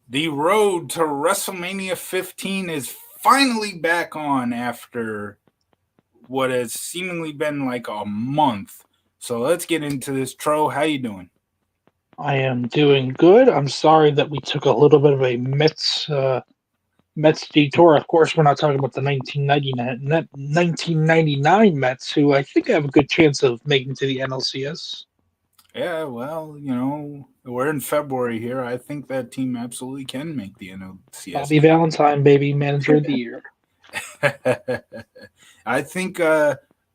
The road to WrestleMania 15 is finally back on after what has seemingly been like a month. So let's get into this. Tro, how you doing? I am doing good. I'm sorry that we took a little bit of a Mets detour. Of course, we're not talking about the 1999 Mets, who I think have a good chance of making to the NLCS. Yeah, well, we're in February here. I think that team absolutely can make the NLCS. Bobby Valentine, baby, manager of the year. I think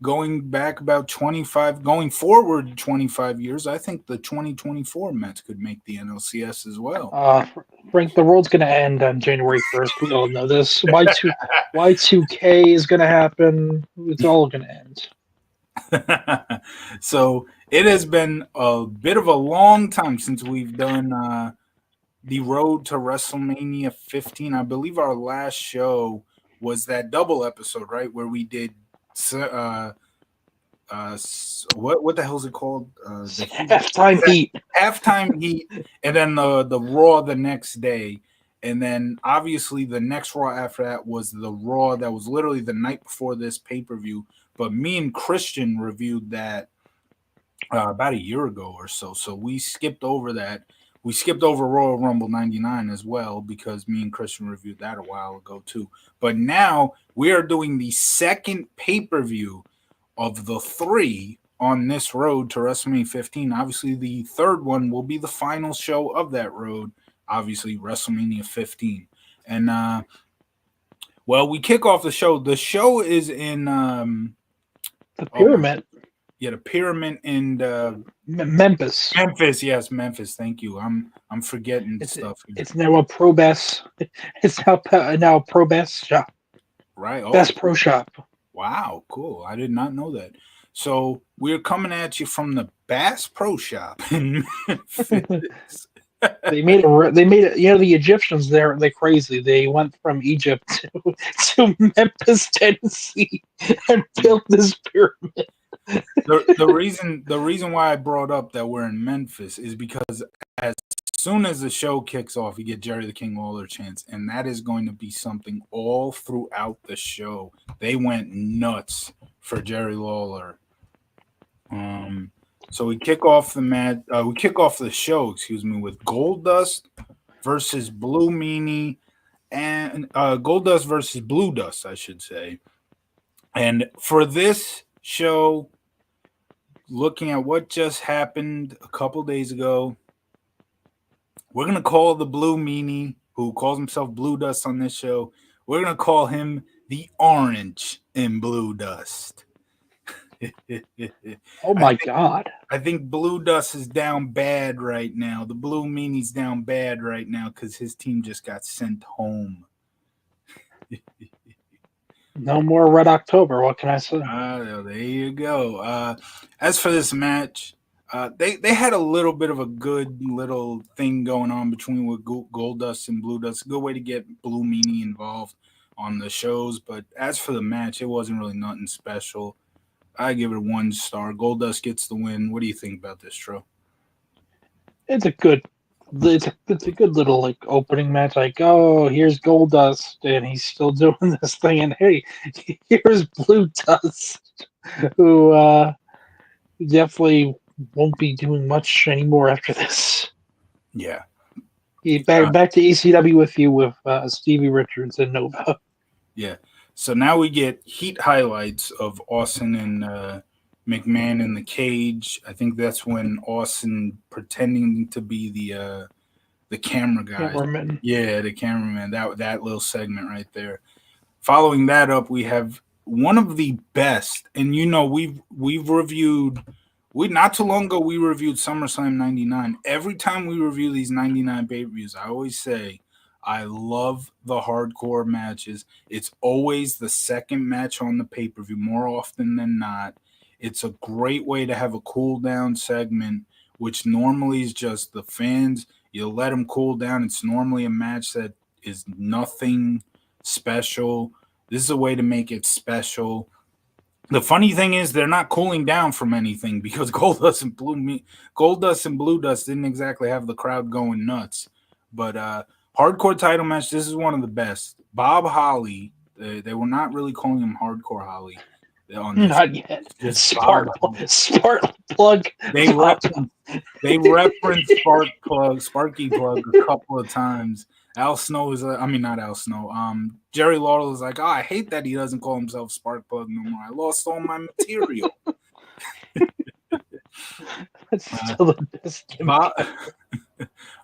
going back about 25, going forward 25 years, I think the 2024 Mets could make the NLCS as well. Uh, Frank, the world's going to end on January 1st. We all know this. Y2K is going to happen. It's all going to end. So it has been a bit of a long time since we've done the road to WrestleMania 15. I believe our last show was that double episode, right, where we did what the hell is it called? The heat, Halftime heat. halftime heat, and then the Raw the next day, and then obviously the next Raw after that was the Raw that was literally the night before this pay per view. But me and Christian reviewed that about a year ago or so. So we skipped over that. We skipped over Royal Rumble 99 as well because me and Christian reviewed that a while ago too. But now we are doing the second pay per view of the three on this road to WrestleMania 15. Obviously, the third one will be the final show of that road, obviously, WrestleMania 15. And, well, we kick off the show. The show is in, The oh my, pyramid. yeah, the Pyramid in Memphis. Memphis. Yes, Memphis. Thank you. I'm forgetting It's stuff here. it's now a pro best. It's now a pro best shop. Right. Oh, Best pro shop. wow. Cool. I did not know that. So we're coming at you from the Bass Pro Shop in Memphis. They made it. You know the Egyptians. They're crazy. They went from Egypt to Memphis, Tennessee, and built this pyramid. The reason why I brought up that we're in Memphis is because as soon as the show kicks off, you get Jerry the King Lawler chance, and that is going to be something all throughout the show. They went nuts for Jerry Lawler. Um, so we kick off the we kick off the show, excuse me, with Goldust versus Blue Meanie, and Goldust versus Blue Dust, I should say. And for this show, looking at what just happened a couple days ago, we're gonna call the Blue Meanie, who calls himself Blue Dust on this show. We're gonna call him the Orange in Blue Dust. Oh I my think God! I think Blue Dust is down bad right now. The Blue Meanie's down bad right now because his team just got sent home. No more Red October. What can I say? There you go. As for this match, they had a little bit of a good little thing going on between with Gold Dust and Blue Dust. A good way to get Blue Meanie involved on the shows. But as for the match, it wasn't really nothing special. I give it a 1 star. Gold Dust gets the win. What do you think about this, Tro? It's a good. It's a good little like opening match. Like, oh, here's Goldust, and he's still doing this thing, and hey, here's Blue Dust, who definitely won't be doing much anymore after this. Yeah. Back to ECW with you with Stevie Richards and Nova. Yeah. So now we get heat highlights of Austin and McMahon in the cage. I think that's when Austin pretending to be the camera guy. Cameraman. Yeah, the cameraman. That little segment right there. Following that up, we have one of the best, and we've reviewed. We not too long ago we reviewed SummerSlam '99. Every time we review these '99 pay per views, I always say I love the hardcore matches. It's always the second match on the pay per view more often than not. It's a great way to have a cool down segment, which normally is just the fans. You let them cool down. It's normally a match that is nothing special. This is a way to make it special. The funny thing is they're not cooling down from anything because Goldust and Blue Dust didn't exactly have the crowd going nuts. But Hardcore title match. This is one of the best. Bob Holly. They were not really calling him Hardcore Holly on this. Not yet. Just Spark plug. They referenced Sparky Plug a couple of times. Al Snow is, not Al Snow. Jerry Lawler is like, oh, I hate that he doesn't call himself Spark Plug no more. I lost all my material. That's still the best.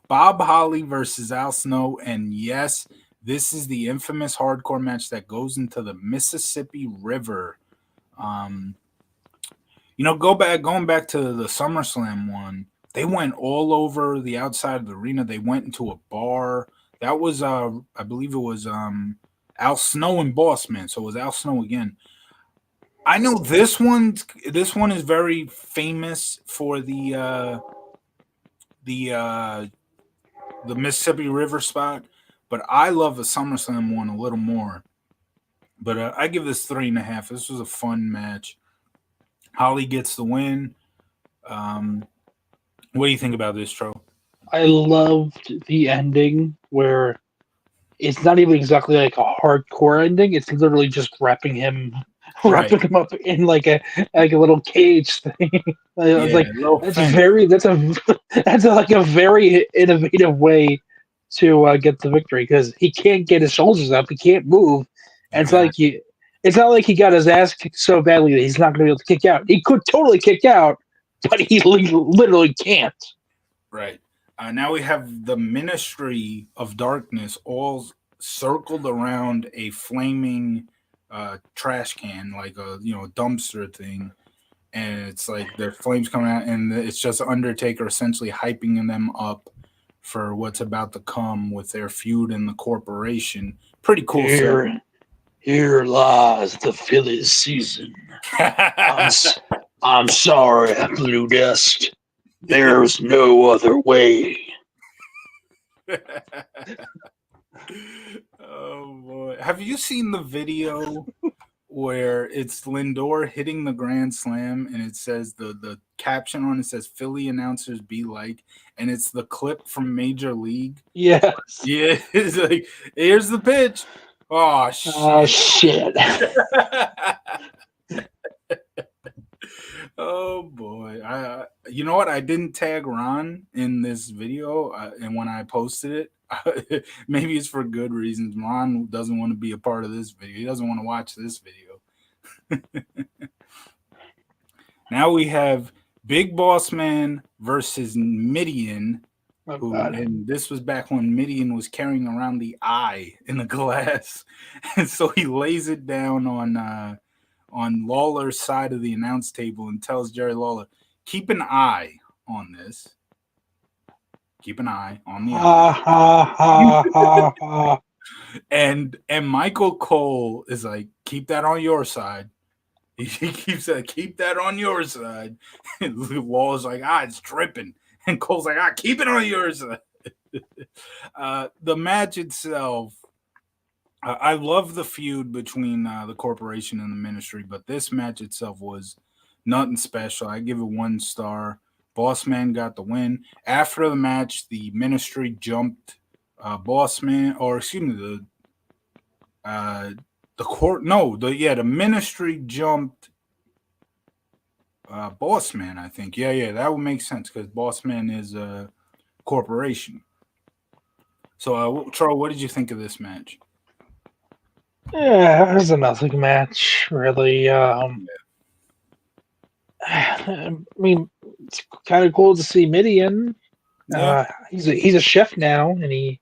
Bob Holly versus Al Snow, and yes, this is the infamous hardcore match that goes into the Mississippi River. Going back to the SummerSlam one, they went all over the outside of the arena. They went into a bar. That was, I believe it was Al Snow and Boss Man. So it was Al Snow again. I know this one is very famous for the Mississippi River spot, but I love the SummerSlam one a little more. But I give this 3.5. This was a fun match. Holly gets the win. What do you think about this, Tro? I loved the ending where it's not even exactly like a hardcore ending. It's literally just wrapping him up in like a little cage thing. I was like, that's a very innovative way to get the victory, because he can't get his shoulders up, he can't move, and it's not like he got his ass kicked so badly that he's not going to be able to kick out. He could totally kick out, but he literally can't. Right. Now we have the Ministry of Darkness all circled around a flaming trash can, like a dumpster thing, and it's like the flames coming out, and it's just Undertaker essentially hyping them up for what's about to come with their feud in the corporation. Pretty cool. Here lies the Phillies season. I'm sorry, Blue Dust. There's no other way. Oh boy. Have you seen the video where it's Lindor hitting the grand slam, and it says the caption on it says Philly announcers be like, and it's the clip from Major League? Yes. Yeah, it's like, here's the pitch. Oh shit. Oh shit. Oh boy. You know what? I didn't tag Ron in this video, and when I posted it, maybe it's for good reasons. Ron doesn't want to be a part of this video. He doesn't want to watch this video. Now we have Big Boss Man versus Midian. And this was back when Midian was carrying around the eye in the glass. And so he lays it down on Lawler's side of the announce table and tells Jerry Lawler, keep an eye on this. Keep an eye on the eye. And Michael Cole is like, keep that on your side. He keeps saying, keep that on your side. And Lawler's like, it's dripping. And Cole's like, keep it on yours. The match itself, I love the feud between the corporation and the Ministry, but this match itself was nothing special. I give it 1 star. Boss Man got the win. After the match, the Ministry jumped Boss Man, or excuse me, the Ministry jumped Boss Man, I think. Yeah, that would make sense because Boss Man is a corporation. So, Charles, what did you think of this match? Yeah, it was a nothing match, really. I mean, it's kind of cool to see Midian. Yeah. He's a chef now, and he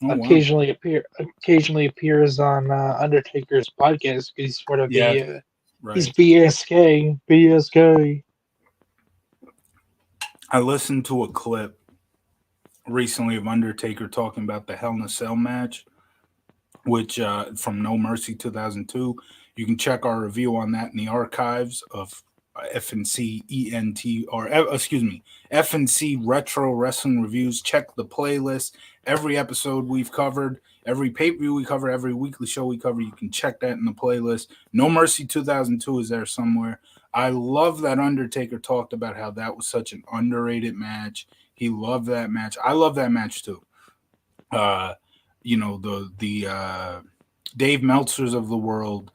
occasionally appears on Undertaker's podcast. He's sort of he's BSK. I listened to a clip recently of Undertaker talking about the Hell in a Cell match, which from No Mercy 2002. You can check our review on that in the archives of FNC Retro Wrestling Reviews. Check the playlist. Every episode we've covered, every pay-per-view we cover, every weekly show we cover, you can check that in the playlist. No Mercy 2002 is there somewhere. I love that Undertaker talked about how that was such an underrated match. He loved that match. I love that match too. the Dave Meltzers of the world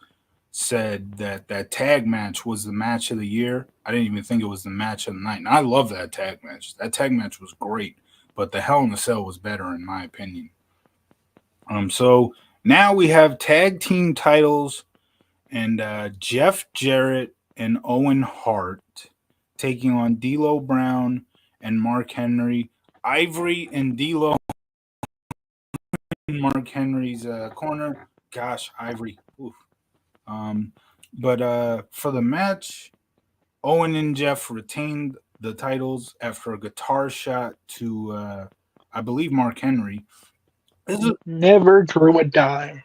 said that tag match was the match of the year. I didn't even think it was the match of the night. And I love that tag match. That tag match was great, but the Hell in a Cell was better in my opinion. So now we have tag team titles, and Jeff Jarrett and Owen Hart taking on D'Lo Brown and Mark Henry. Ivory and D'Lo in Mark Henry's corner. Gosh, Ivory. Oof. But for the match, Owen and Jeff retained the titles after a guitar shot to, I believe, Mark Henry. This is Never drew a dime.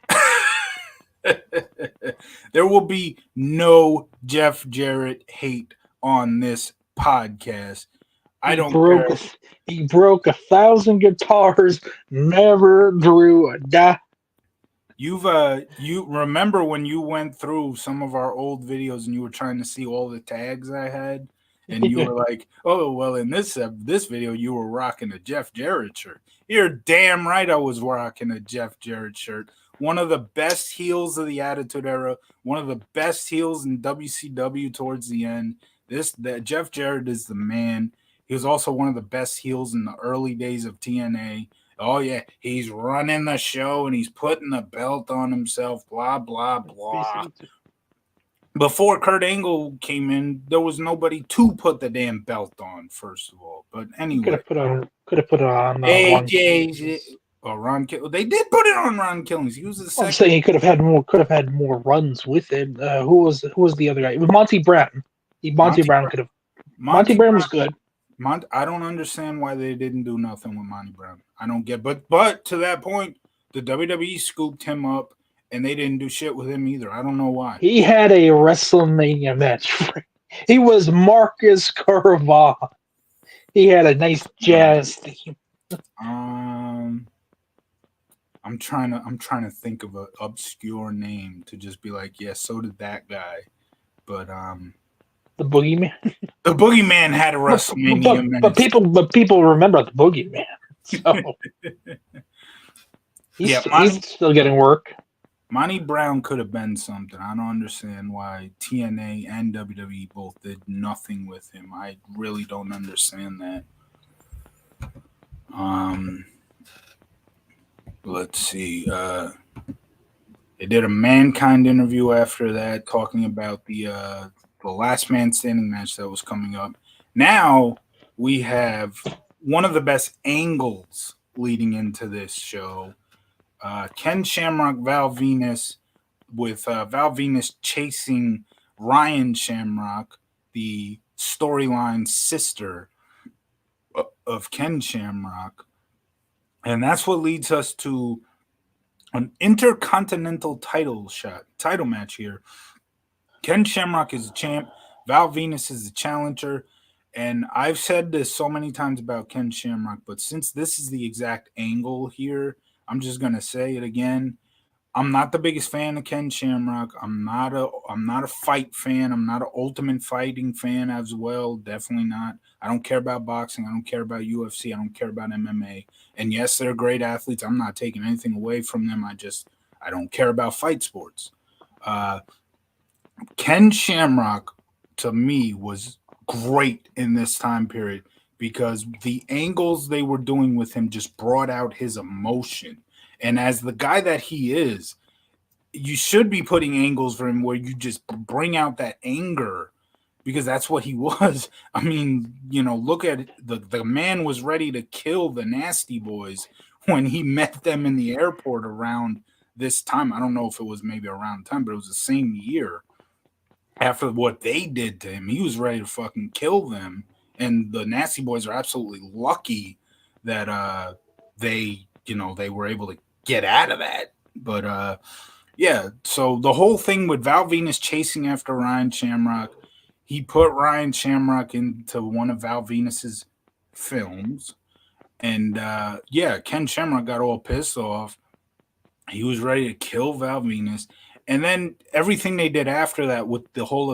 there will be no Jeff Jarrett hate on this podcast. I don't care. He broke 1,000 guitars. Never drew a dime. You remember when you went through some of our old videos and you were trying to see all the tags I had, and you were like, "Oh well, in this video you were rocking a Jeff Jarrett shirt." You're damn right, I was rocking a Jeff Jarrett shirt. One of the best heels of the Attitude Era, one of the best heels in WCW towards the end. That Jeff Jarrett is the man. He was also one of the best heels in the early days of TNA. Oh yeah, he's running the show and he's putting the belt on himself. Blah blah blah. Before Kurt Angle came in, there was nobody to put the damn belt on. First of all, but anyway, could have put it on AJ or Ron. They did put it on Ron Killings. He was the second. I'm saying he could have had more runs with it. Who was the other guy? It was Monty Brown. Monty Brown could have. Monty Brown was good. I don't understand why they didn't do nothing with Monty Brown. I don't get, but to that point, the WWE scooped him up, and they didn't do shit with him either. I don't know why. He had a Wrestlemania match. He was Marcus Carvajal. He had a nice jazz theme. I'm trying to think of an obscure name to just be like, yeah, so did that guy, but the Boogeyman. The Boogeyman had a WrestleMania match. But people remember the Boogeyman. So he's still getting work. Monty Brown could have been something. I don't understand why TNA and WWE both did nothing with him. I really don't understand that. Let's see. They did a Mankind interview after that, talking about the Last Man Standing match that was coming up. Now we have one of the best angles leading into this show. Ken Shamrock, Val Venus, with Val Venus chasing Ryan Shamrock, the storyline sister of Ken Shamrock. And that's what leads us to an intercontinental title match here. Ken Shamrock is the champ. Val Venus is the challenger. And I've said this so many times about Ken Shamrock, but since this is the exact angle here, I'm just gonna say it again. I'm not the biggest fan of Ken Shamrock. I'm not a fight fan. I'm not an Ultimate Fighting fan as well. Definitely not. I don't care about boxing. I don't care about UFC. I don't care about MMA. And yes, they're great athletes. I'm not taking anything away from them. I don't care about fight sports. Ken Shamrock, to me, was great in this time period because the angles they were doing with him just brought out his emotion. And as the guy that he is, you should be putting angles for him where you just bring out that anger because that's what he was. I mean, look at it. The man was ready to kill the Nasty Boys when he met them in the airport around this time. I don't know if it was maybe around time, but it was the same year. After what they did to him, he was ready to fucking kill them. And the Nasty Boys are absolutely lucky that they were able to get out of that. But so the whole thing with Val Venus chasing after Ryan Shamrock, he put Ryan Shamrock into one of Val Venus's films. And Ken Shamrock got all pissed off. He was ready to kill Val Venus. And then everything they did after that with the whole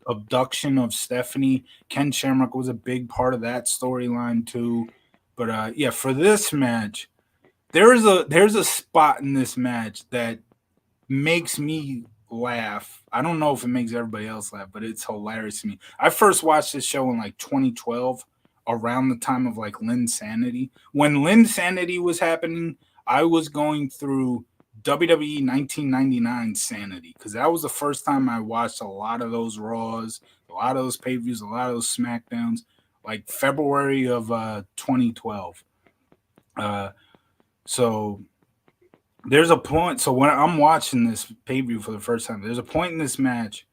abduction of Stephanie, Ken Shamrock was a big part of that storyline too. But for this match, there's a spot in this match that makes me laugh. I don't know if it makes everybody else laugh, but it's hilarious to me. I first watched this show in like 2012, around the time of like Lynn Sanity. When Lynn Sanity was happening, I was going through WWE 1999 Sanity because that was the first time I watched a lot of those Raws, a lot of those pay-per-views, a lot of those SmackDowns, like February of 2012. So there's a point. So when I'm watching this pay-per-view for the first time, there's a point in this match.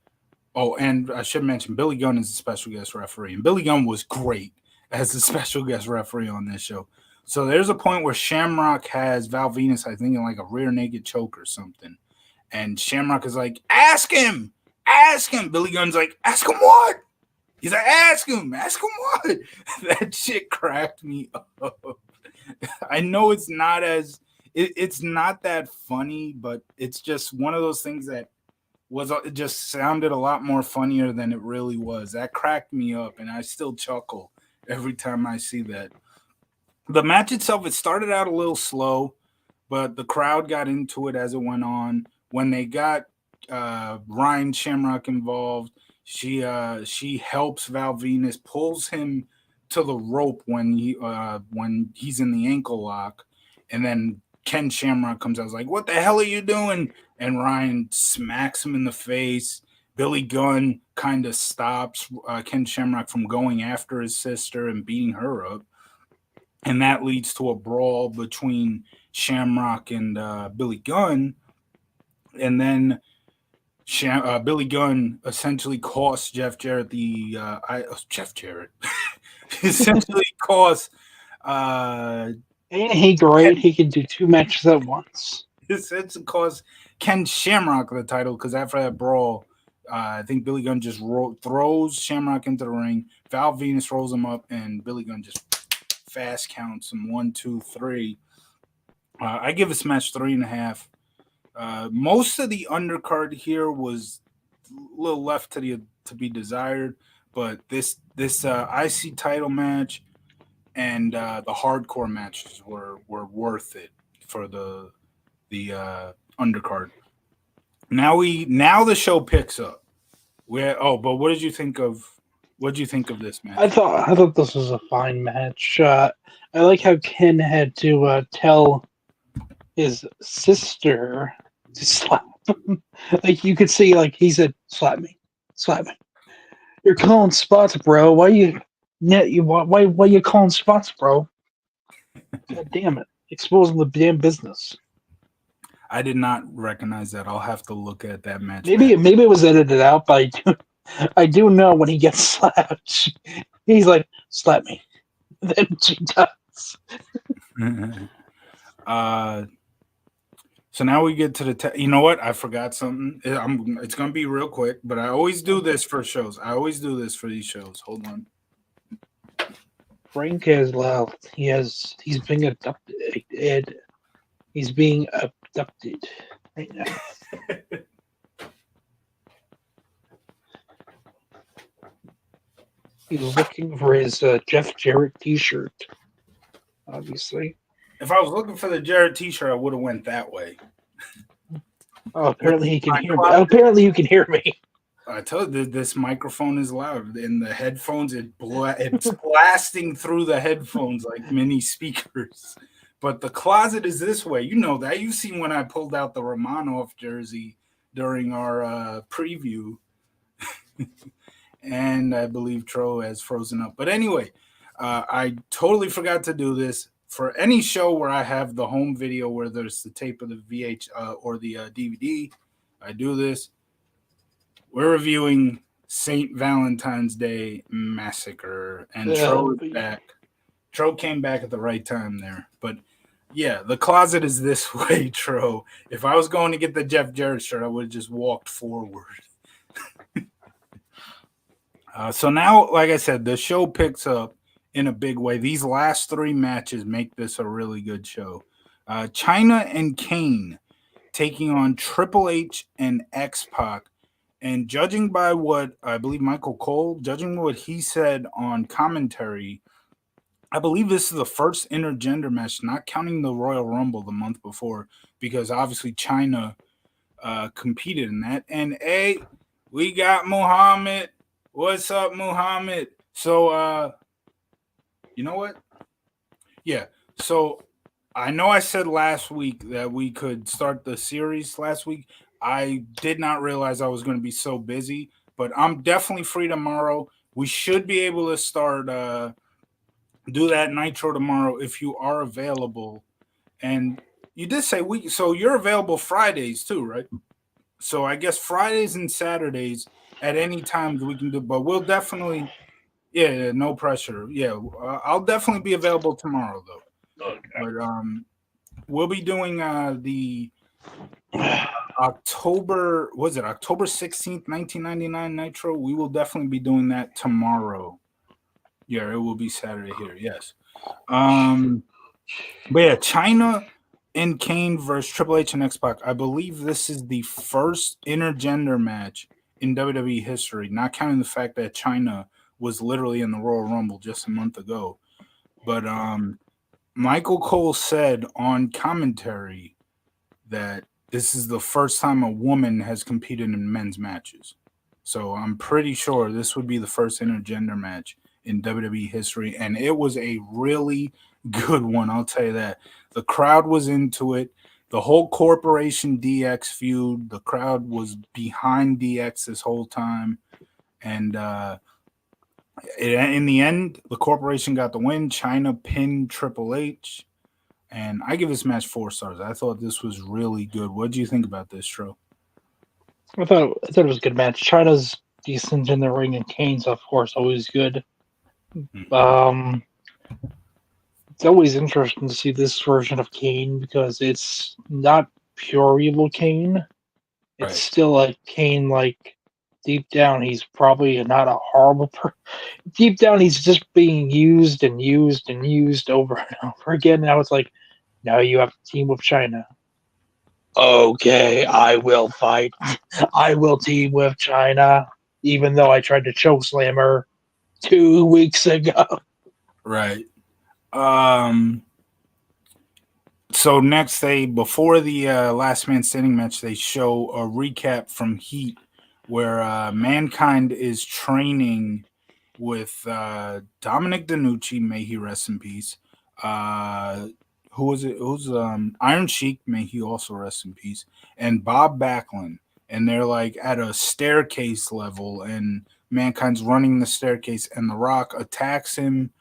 Oh, and I should mention Billy Gunn is a special guest referee, and Billy Gunn was great as a special guest referee on this show. So there's a point where Shamrock has Val Venus, I think, in like a rear naked choke or something, and Shamrock is like, "Ask him, ask him." Billy Gunn's like, "Ask him what?" He's like, "Ask him what?" That shit cracked me up. I know it's not as it's not that funny, but it's just one of those things that it just sounded a lot more funnier than it really was. That cracked me up, and I still chuckle every time I see that. The match itself, it started out a little slow, but the crowd got into it as it went on. When they got Ryan Shamrock involved, she helps Val Venus, pulls him to the rope when he's in the ankle lock, and then Ken Shamrock comes out, like, "What the hell are you doing?" And Ryan smacks him in the face. Billy Gunn kind of stops Ken Shamrock from going after his sister and beating her up. And that leads to a brawl between Shamrock and Billy Gunn. And then Billy Gunn essentially costs Jeff Jarrett Jeff Jarrett essentially costs Ain't he great? He can do two matches at once. It's caused Ken Shamrock the title because after that brawl, I think Billy Gunn just throws Shamrock into the ring. Val Venus rolls him up, and Billy Gunn just fast counts him 1, 2, 3. I give this match 3.5. Most of the undercard here was a little left to be desired, but this IC title match and the hardcore matches were worth it for the undercard. Now the show picks up. But what did you think of this match? I thought this was a fine match. I like how Ken had to tell his sister to slap him. Like you could see, like he said, "Slap me, slap me." You're calling spots, bro. Why you calling spots, bro? God damn it! Exposing the damn business. I did not recognize that. I'll have to look at that match. Maybe it was edited out, but I do know when he gets slapped, he's like, "Slap me." Then she does. So now we get to you know what? I forgot something. It's gonna be real quick, but I always do this for shows. I always do this for these shows. Hold on. Frank has left. He's being abducted. Ed. He's being abducted right now. He's looking for his Jeff Jarrett T-shirt. Obviously. If I was looking for the Jarrett T-shirt, I would have went that way. Oh, apparently he can hear me. Apparently you can hear me. I told you this microphone is loud. In the headphones, it's blasting through the headphones like mini speakers. But the closet is this way. You know that. You've seen when I pulled out the Romanov jersey during our preview. And I believe Tro has frozen up. But anyway, I totally forgot to do this. For any show where I have the home video where there's the tape of the VH or the DVD, I do this. We're reviewing St. Valentine's Day Massacre, and Tro is back. Tro came back at the right time there. But yeah, the closet is this way, Tro. If I was going to get the Jeff Jarrett shirt, I would have just walked forward. So now, like I said, the show picks up in a big way. These last 3 matches make this a really good show. Chyna and Kane taking on Triple H and X-Pac. And judging by what I believe Michael Cole, judging what he said on commentary, I believe this is the first intergender match, not counting the Royal Rumble the month before, because obviously China competed in that. And hey, we got Muhammad. What's up, Muhammad? So, you know what? Yeah. So I know I said last week that we could start the series last week. I did not realize I was going to be so busy, but I'm definitely free tomorrow. We should be able to start do that Nitro tomorrow if you are available. And you did say week, so you're available Fridays too, right? So I guess Fridays and Saturdays at any times we can do, but we'll definitely, yeah, no pressure. Yeah, I'll definitely be available tomorrow though. Okay. But we'll be doing the October, was it October 16th, 1999 Nitro? We will definitely be doing that tomorrow. Yeah, it will be Saturday here. Yes. But yeah, China and Kane versus Triple H and X Pac. I believe this is the first intergender match in WWE history, not counting the fact that China was literally in the Royal Rumble just a month ago. But Michael Cole said on commentary that this is the first time a woman has competed in men's matches. So I'm pretty sure this would be the first intergender match in WWE history, and it was a really good one. I'll tell you that. The crowd was into it. The whole Corporation DX feud, the crowd was behind DX this whole time, and in the end, the Corporation got the win. China pinned Triple H, and I give this match 4 stars. I thought this was really good. What do you think about this, Tro? I thought it was a good match. China's decent in the ring, and Kane's, of course, always good. Mm-hmm. It's always interesting to see this version of Kane because it's not pure evil Kane. It's Right. still like Kane, like deep down, he's probably not a horrible person. Deep down, he's just being used and used and used over and over again. Now it's like, now you have to team with China. Okay, I will fight. I will team with China, even though I tried to chokeslam her 2 weeks ago. Right. So next they before the last man standing match, they show a recap from Heat where Mankind is training with Dominic DeNucci, may he rest in peace. Who was it? Who's Iron Sheik, may he also rest in peace, and Bob Backlund. And they're like at a staircase level, and Mankind's running the staircase, and The Rock attacks him,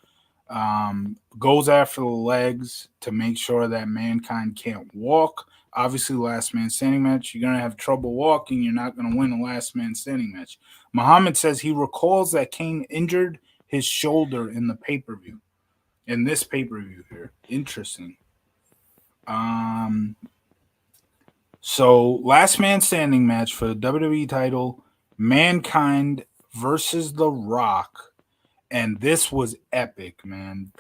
goes after the legs to make sure that Mankind can't walk. Obviously, last man standing match, you're going to have trouble walking. You're not going to win a last man standing match. Muhammad says he recalls that Kane injured his shoulder in the pay-per-view. In this pay-per-view here. Interesting. So, last man standing match for the WWE title, Mankind versus The Rock. And this was epic, man.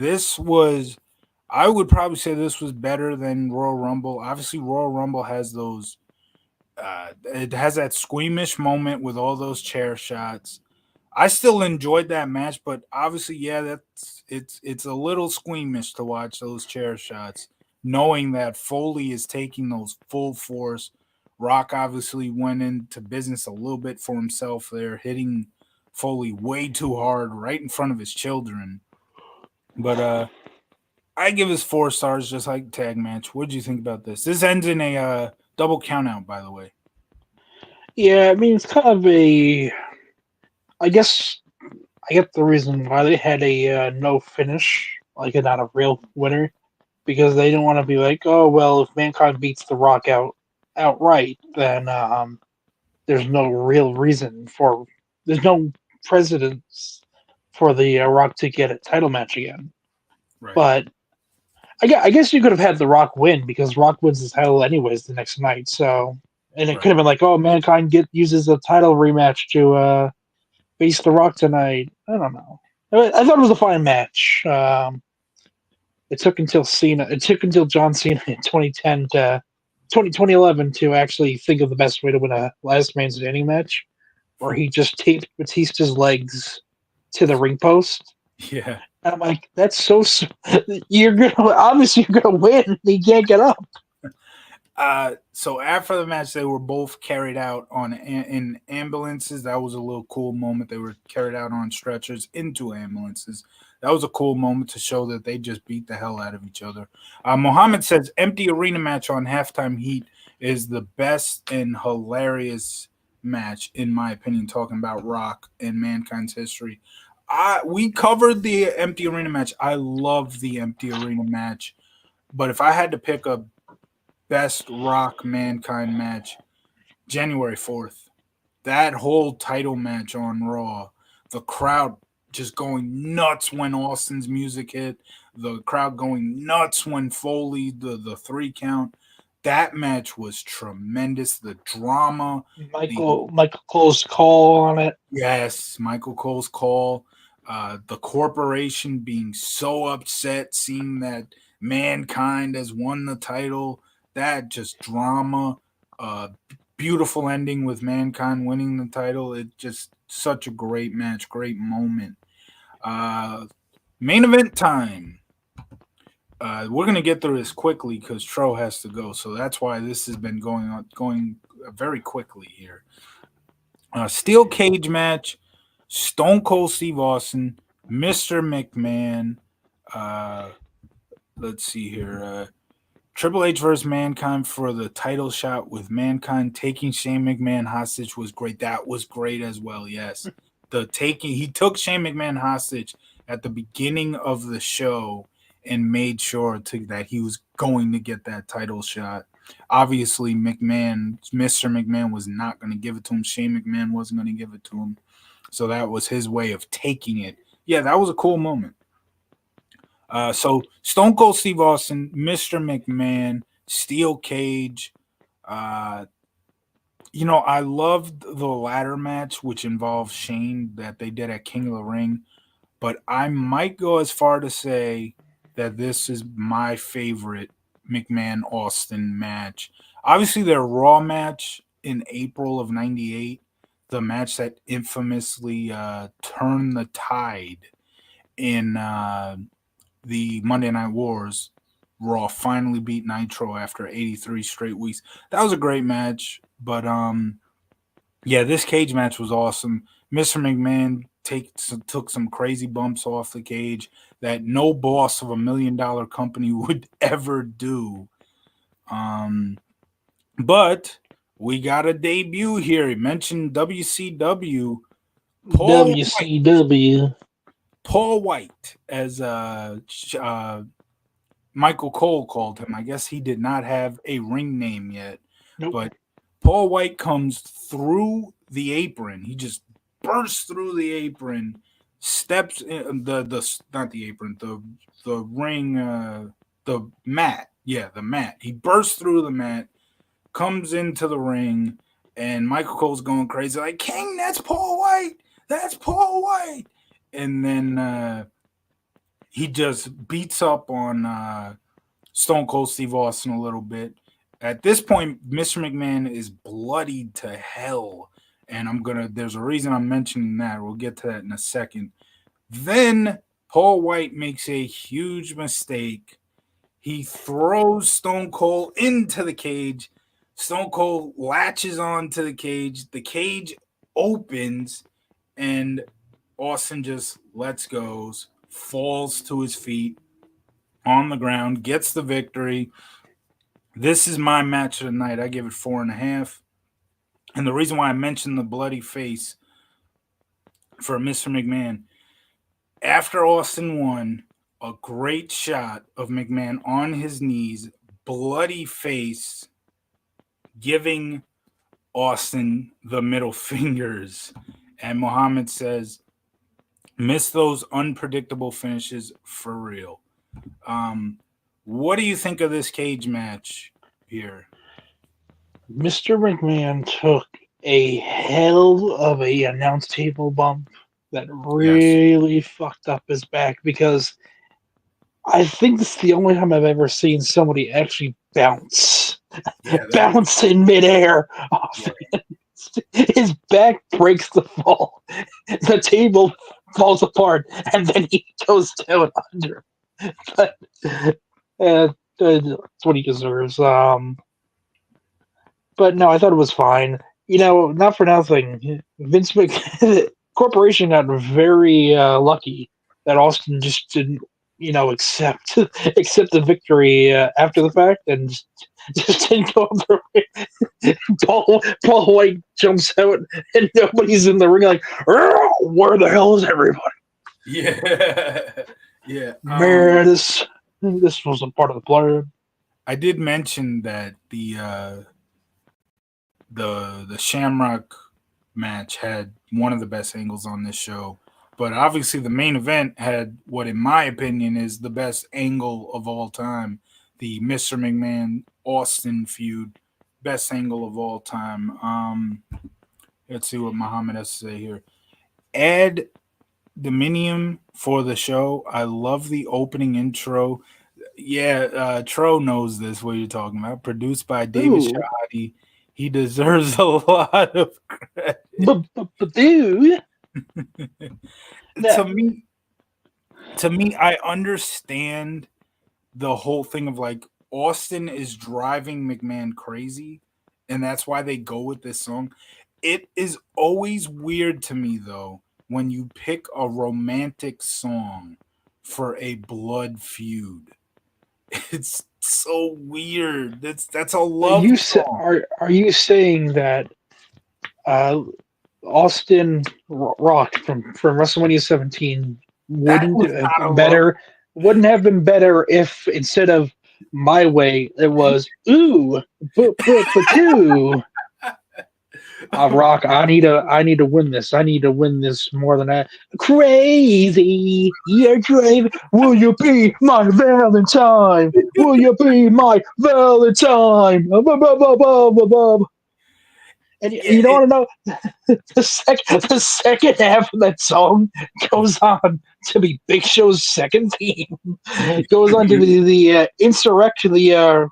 I would probably say this was better than Royal Rumble. Obviously, Royal Rumble has those, it has that squeamish moment with all those chair shots. I still enjoyed that match, but obviously, yeah, it's a little squeamish to watch those chair shots, knowing that Foley is taking those full force. Rock obviously went into business a little bit for himself there, hitting Foley way too hard right in front of his children. But I give this 4 stars, just like tag match. What did you think about this? This ends in a double count out, by the way. Yeah, I mean, it's kind of I guess I get the reason why they had a no finish, like not a real winner, because they didn't want to be like, oh well, if Mankind beats The Rock outright, then there's no real reason for there's no precedence for the Rock to get a title match again. Right. But I guess you could have had The Rock win because Rock wins his title anyways the next night. So, and it could have been like, oh, Mankind uses a title rematch to face The Rock tonight. I don't know. I thought it was a fine match. It took until John Cena in 2011 to actually think of the best way to win a last man standing match, where he just taped Batista's legs to the ring post. Yeah. And I'm like, that's so. You're gonna obviously you're gonna win. And he can't get up. So after the match, they were both carried out in ambulances. That was a little cool moment. They were carried out on stretchers into ambulances. That was a cool moment to show that they just beat the hell out of each other. Mohammed says empty arena match on halftime heat is the best and hilarious match in my opinion. Talking about Rock and Mankind's history, we covered the empty arena match. I love the empty arena match, but if I had to pick a best Rock Mankind match, January 4th. That whole title match on Raw, the crowd just going nuts when Austin's music hit, the crowd going nuts when Foley, the 3 count. That match was tremendous. The drama, the Michael Cole's call on it. yes, Michael Cole's call, the corporation being so upset seeing that Mankind has won the title, that just drama, beautiful ending with Mankind winning the title. It just such a great match, great moment. Uh, Main event time. We're gonna get through this quickly because Tro has to go, so that's why this has been going very quickly here. Steel cage match. Stone Cold Steve Austin, Mr. McMahon. Uh, let's see here. Triple H versus Mankind for the title shot with Mankind taking Shane McMahon hostage was great. That was great as well. Yes, he took Shane McMahon hostage at the beginning of the show and made sure that he was going to get that title shot. Obviously, Mr. McMahon was not going to give it to him. Shane McMahon wasn't going to give it to him. So that was his way of taking it. Yeah, that was a cool moment. So Stone Cold Steve Austin, Mr. McMahon, Steel Cage. Uh, I loved the ladder match, which involved Shane that they did at King of the Ring. But I might go as far to say that this is my favorite McMahon Austin match. Obviously, their Raw match in April of '98, the match that infamously turned the tide in the Monday Night Wars. Raw finally beat Nitro after 83 straight weeks. That was a great match, but yeah, this cage match was awesome. Mr. McMahon took some crazy bumps off the cage that no boss of $1 million company would ever do. But we got a debut here. He mentioned WCW. WCW. Paul White, as Michael Cole called him. I guess he did not have a ring name yet, Nope. but Paul White comes through the apron. He just bursts through the apron, steps in the not the apron, the ring, the mat. Yeah, the mat. He bursts through the mat, comes into the ring, and Michael Cole's going crazy like, King, that's Paul White. That's Paul White. And then he just beats up on Stone Cold Steve Austin a little bit. At this point, Mr. McMahon is bloodied to hell. And there's a reason I'm mentioning that. We'll get to that in a second. Then Paul White makes a huge mistake. He throws Stone Cold into the cage. Stone Cold latches onto the cage. The cage opens, and Austin just lets go, falls to his feet on the ground, gets the victory. This is my match of the night. I give it 4.5. And the reason why I mentioned the bloody face for Mr. McMahon, after Austin won, a great shot of McMahon on his knees, bloody face, giving Austin the middle fingers. And Muhammad says, miss those unpredictable finishes for real. What do you think of this cage match here? Mr. McMahon took a hell of a announce table bump that really fucked up his back, because I think this is the only time I've ever seen somebody actually bounce in midair off. His back breaks the fall. The table falls apart, and then he goes down under. But that's what he deserves. But no, I thought it was fine. Not for nothing. Vince Corporation got very lucky that Austin just didn't, accept accept the victory after the fact, and just didn't go up there. Paul White jumps out, and nobody's in the ring. Like, where the hell is everybody? Yeah, yeah. Man, this wasn't part of the plan. I did mention that the Shamrock match had one of the best angles on this show, but obviously the main event had what, in my opinion, is the best angle of all time: the Mr. McMahon Austin feud, best angle of all time. Let's see what Muhammad has to say here. Add Dominium for the show. I love the opening intro. Yeah, Tro knows this, what you're talking about. Produced by David Shahadi. He deserves a lot of credit. But dude, to me, I understand the whole thing of like Austin is driving McMahon crazy, and that's why they go with this song. It is always weird to me though when you pick a romantic song for a blood feud. It's so weird. That's a love song. Are you saying that Austin Rock from WrestleMania 17 wouldn't have been better if instead of My Way it was ooh but two. Rock, I need to win this. I need to win this more than that. Crazy, you're driving. Will you be my Valentine? Will you be my Valentine? And you don't want to know the second half of that song goes on to be Big Show's second theme. It goes on to be the insurrection, the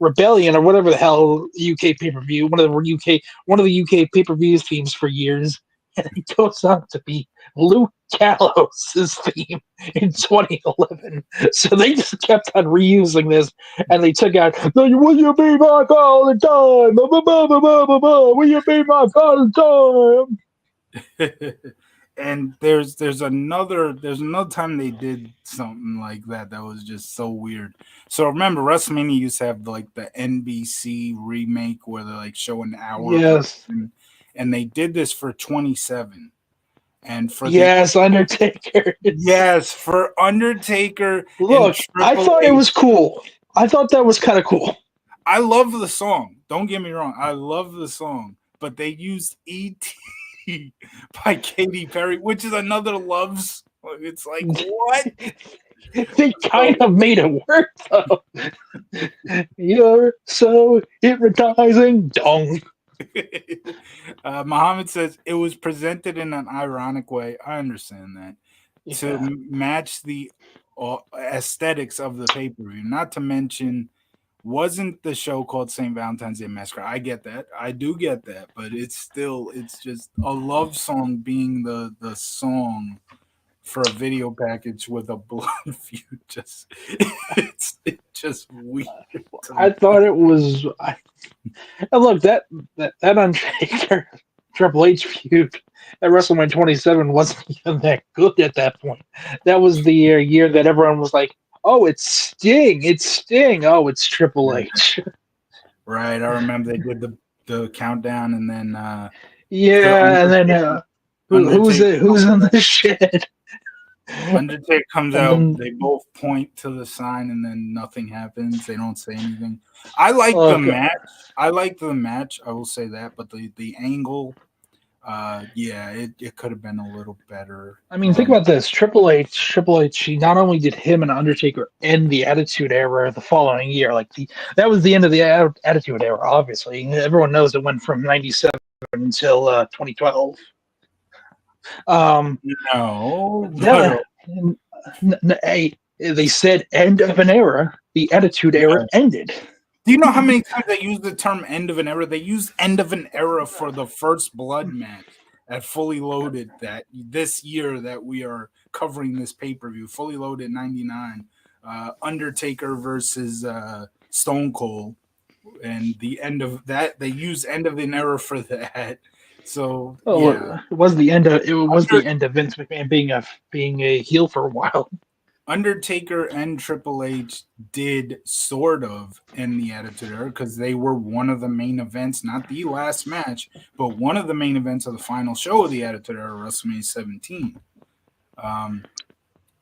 Rebellion, or whatever the hell UK pay-per-view, one of the UK pay-per-views themes for years, and it goes on to be Luke Gallows' theme in 2011. So they just kept on reusing this, and they took out, "Will you be my Valentine? Will you be my Valentine?" And there's another time they did something like that was just so weird. So remember, WrestleMania used to have like the NBC remake where they're like showing hour, yes, and they did this for 27, and for Undertaker, for Undertaker. Look, I thought it was cool. I thought that was kind of cool. I love the song. Don't get me wrong, I love the song, but they used "E.T." by Katy Perry, which is another loves. It's like, what? They kind of made it work though. You're so hypnotizing, dong. Muhammad says it was presented in an ironic way. I understand that to match the aesthetics of the pay-per-view. Not to mention, wasn't the show called St. Valentine's Day Massacre? I get that. I do get that. But it's just a love song being the song for a video package with a blood feud. It's just weird. I thought it was. Look, that Undertaker Triple H feud at WrestleMania 27 wasn't even that good at that point. That was the year that everyone was like, "Oh, it's Sting! It's Sting! Oh, it's Triple H!" Right. I remember they did the countdown, and then who's in the shed? Undertaker comes out. They both point to the sign, and then nothing happens. They don't say anything. I like the match. I liked the match. I will say that, but the angle. It could have been a little better. I mean, think about this. Triple H, he not only did him and Undertaker end the Attitude Era the following year, that was the end of the Attitude Era, obviously. Everyone knows it went from 97 until 2012. They said end of an era. The Attitude Era ended. Do you know how many times they use the term end of an era? They used end of an era for the first blood match at Fully Loaded that this year that we are covering this pay-per-view, Fully Loaded 99, Undertaker versus Stone Cold, and the end of that, they used end of an era for that. So yeah, it was the end of Under, Vince McMahon being a heel for a while. Undertaker and Triple H did sort of end the Attitude Era because they were one of the main events, not the last match, but one of the main events of the final show of the Attitude Era, WrestleMania 17. But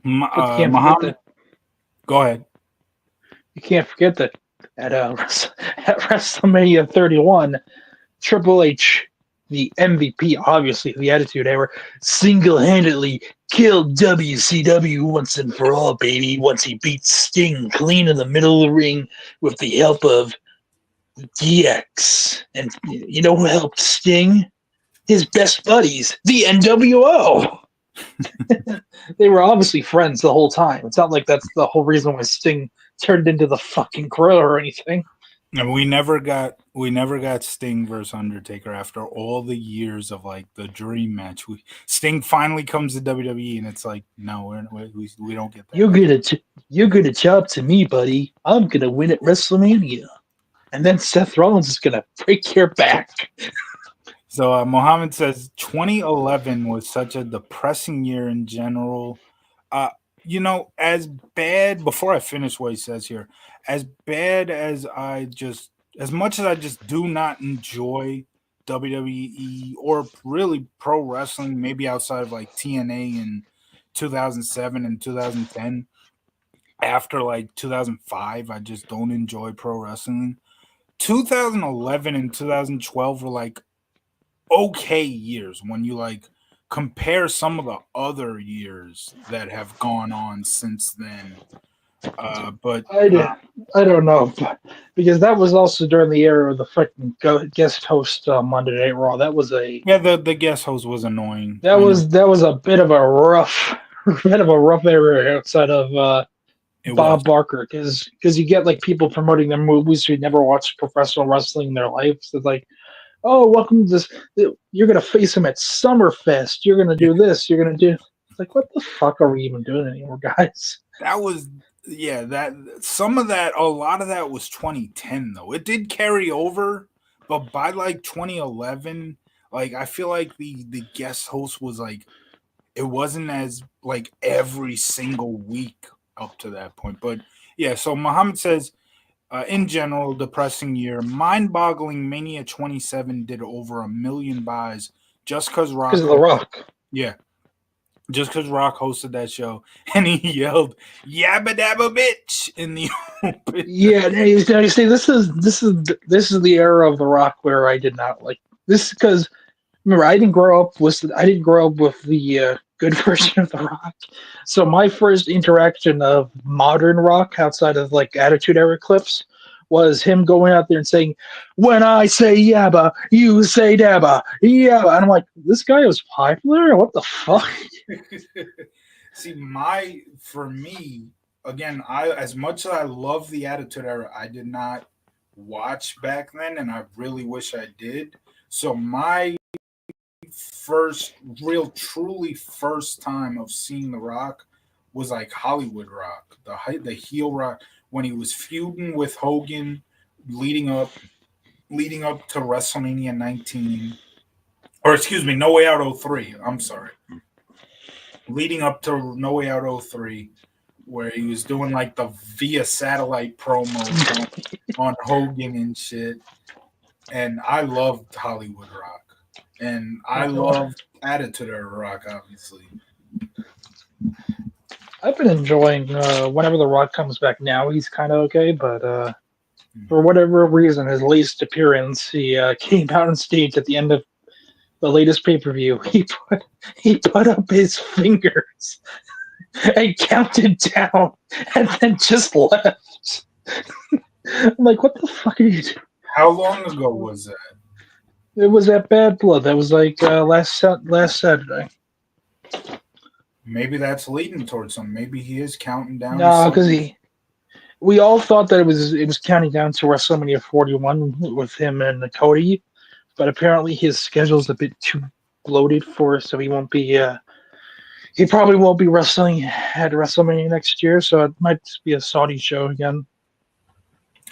you can't forget Muhammad, that. go ahead. You can't forget that at at WrestleMania 31, Triple H, the MVP, obviously the Attitude Era, single-handedly killed WCW once and for all, baby. Once he beat Sting clean in the middle of the ring with the help of DX, and you know who helped Sting? His best buddies, the NWO. They were obviously friends the whole time. It's not like that's the whole reason why Sting turned into the fucking Gorilla or anything. And we never got Sting versus Undertaker after all the years of like the dream match. Sting finally comes to WWE, and it's like, no, we don't get that. You're gonna chop to me, buddy. I'm gonna win at WrestleMania, and then Seth Rollins is gonna break your back. So Mohammed says 2011 was such a depressing year in general. As bad, before I finish what he says here, as bad as as much as I just do not enjoy WWE or really pro wrestling, maybe outside of like TNA in 2007 and 2010, after like 2005, I just don't enjoy pro wrestling. 2011 and 2012 were like okay years when you like compare some of the other years that have gone on since then. But I don't know, because that was also during the era of the fucking guest host Monday Night Raw. That was the guest host was annoying. that was a bit of a rough area outside of Bob Barker, because you get like people promoting their movies who never watched professional wrestling in their life. So it's like, oh, welcome to this. You're gonna face him at Summerfest. You're gonna do this. You're gonna do. It's like, what the fuck are we even doing anymore, guys? That was that a lot of that was 2010 though. It did carry over, but by like 2011, like I feel like the guest host was like, it wasn't as like every single week up to that point. But yeah, so Muhammad says, in general, depressing year. Mind-boggling Mania 27 did over 1 million buys just because Rock. Because of The Rock. Yeah. Just because Rock hosted that show and he yelled "Yabba Dabba Bitch" in the open. Yeah, now you see, this is the era of The Rock where I did not like this, because remember I didn't grow up with the good version of The Rock. So my first interaction of modern Rock outside of like Attitude Era clips was him going out there and saying, "When I say yabba, you say dabba, yabba." And I'm like, this guy was popular? What the fuck? See, for me, again, as much as I love the Attitude Era, I did not watch back then, and I really wish I did. So my truly first time of seeing The Rock was like Hollywood Rock, the heel Rock, when he was feuding with Hogan, leading up to WrestleMania 19, or excuse me, No Way Out 03. I'm sorry, leading up to No Way Out 03, where he was doing like the via satellite promo on Hogan and shit. And I loved Hollywood Rock, and I loved Attitude Era Rock, obviously. I've been enjoying whenever The Rock comes back now. He's kind of okay, but for whatever reason, his latest appearance, he came out on stage at the end of the latest pay-per-view. He put up his fingers and counted down, and then just left. I'm like, what the fuck are you doing? How long ago was that? It was at Bad Blood. That was like last Saturday. Maybe that's leading towards something. Maybe he is counting down. No, because we all thought that it was counting down to WrestleMania 41 with him and Cody, but apparently his schedule's a bit too bloated for, so he won't be. He probably won't be wrestling at WrestleMania next year, so it might be a Saudi show again.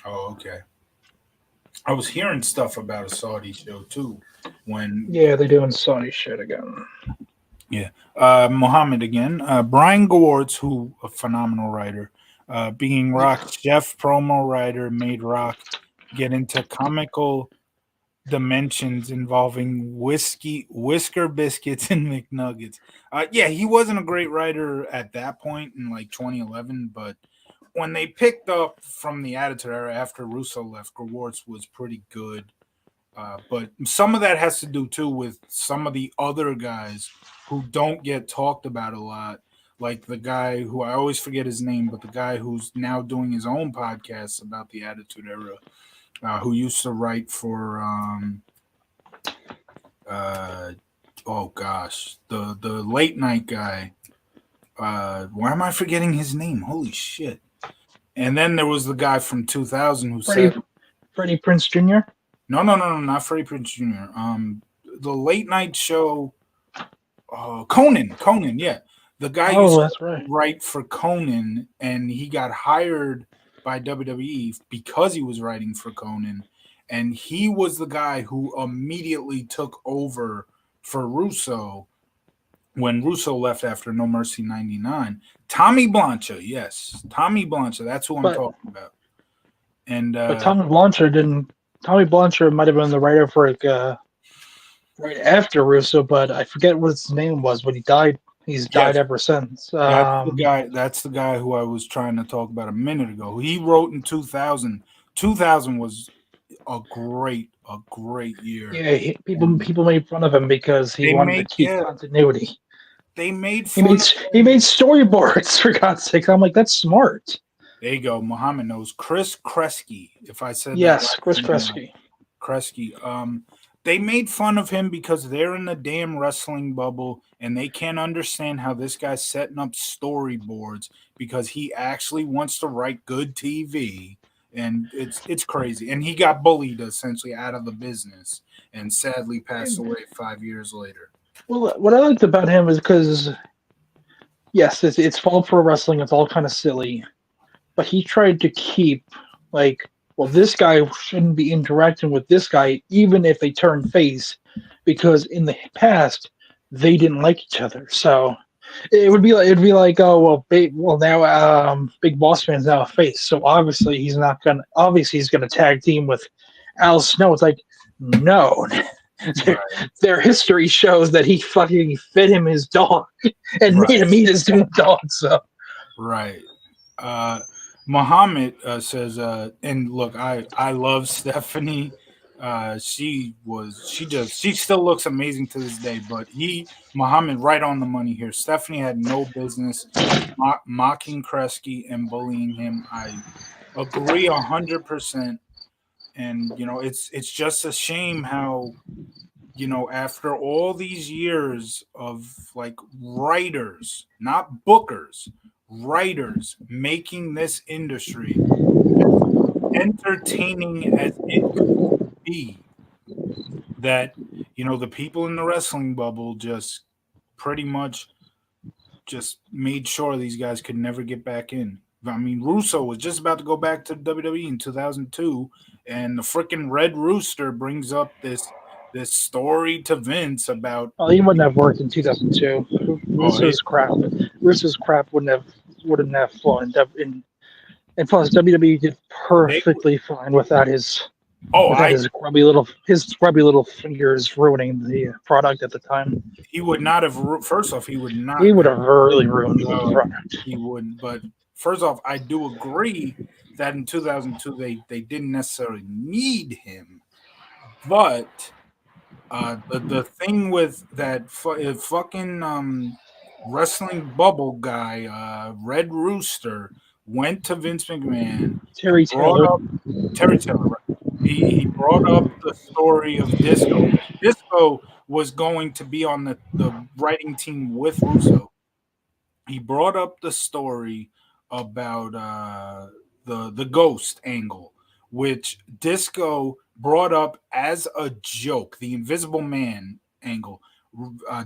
Oh, okay. I was hearing stuff about a Saudi show too. When Yeah, they're doing Saudi shit again. yeah, Muhammad again. Brian Gewartz, who a phenomenal writer, being Yeah. Rock's chef promo writer, made Rock get into comical dimensions involving whisker biscuits, and McNuggets. Yeah, he wasn't a great writer at that point in like 2011, but when they picked up from the Attitude Era after Russo left, Gewartz was pretty good. But some of that has to do too with some of the other guys who don't get talked about a lot. Like the guy who I always forget his name, but the guy who's now doing his own podcast about the Attitude Era, who used to write for uh, oh gosh, the late night guy. Why am I forgetting his name? Holy shit! And then there was the guy from 2000 who Freddie, said, Freddie Prince Jr. no, not Freddie Prinze Jr. The late night show, Conan, yeah, the guy used Oh, to that's right. write for Conan, and he got hired by WWE because he was writing for Conan, and he was the guy who immediately took over for Russo when Russo left after No Mercy '99. Tommy Blancha, yes, Tommy Blancha, that's who I'm But talking about. And but Tommy Blanchard didn't. Tommy Blanchard might have been the writer for like right after Russo, but I forget what his name was. But he died. He's died yes, ever since. that's the guy. That's the guy who I was trying to talk about a minute ago. He wrote in 2000. 2000 was a great year. Yeah, And people made fun of him because he they wanted to made keep yeah, continuity. they made He fun made of he him. made storyboards for God's sake. I'm like, that's smart. There you go. Muhammad knows Chris Kresge. If I said that Yes, last Chris name right. Kresge. Kresge. They made fun of him because they're in the damn wrestling bubble and they can't understand how this guy's setting up storyboards because he actually wants to write good TV. And it's crazy. And he got bullied essentially out of the business and sadly passed away 5 years later. Well, what I liked about him is because yes, it's fall pro wrestling. It's all kind of silly, but he tried to keep like, well, this guy shouldn't be interacting with this guy, even if they turn face, because in the past they didn't like each other. So it'd be like, oh well, well now Big Boss Man's now a face, so obviously he's gonna tag team with Al Snow. It's like no. their, Right. their history shows that he fucking fed him his dog and made Right. him eat his own dog. So Right. Muhammad says, and look, I love Stephanie. She still looks amazing to this day. But Muhammad, right on the money here. Stephanie had no business mocking Kresge and bullying him. I agree 100%. And it's just a shame how after all these years of like writers, not bookers, writers making this industry as entertaining as it could be, that the people in the wrestling bubble just pretty much just made sure these guys could never get back in. I mean, Russo was just about to go back to WWE in 2002, and the freaking Red Rooster brings up this story to Vince about. well, he wouldn't have worked in 2002. Oh, Russo's crap wouldn't have flown. And plus, WWE did they perfectly fine oh without I his grubby little fingers ruining the product at the time. he would not have. First off, he would He not would have. have really ruined the product. He wouldn't. But first off, I do agree that in 2002 they didn't necessarily need him, but the thing with that fucking wrestling bubble guy, Red Rooster, went to Vince McMahon and Terry brought Taylor. up Terry Taylor. Right? He brought up the story of Disco. Disco was going to be on the writing team with Russo. He brought up the story about the ghost angle, which Disco brought up as a joke, the Invisible Man angle.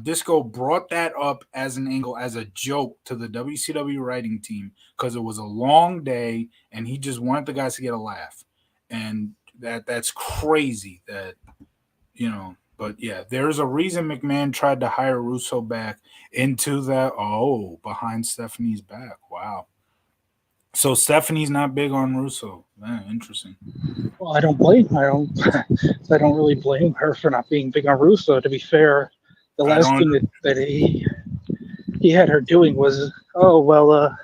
Disco brought that up as an angle, as a joke to the WCW writing team because it was a long day and he just wanted the guys to get a laugh. And that's crazy that, but yeah, there's a reason McMahon tried to hire Russo back into that. Oh, behind Stephanie's back. Wow. So Stephanie's not big on Russo. Interesting. Well, I don't blame. I don't really blame her for not being big on Russo. To be fair, the I last don't. thing that he had her doing was, oh well,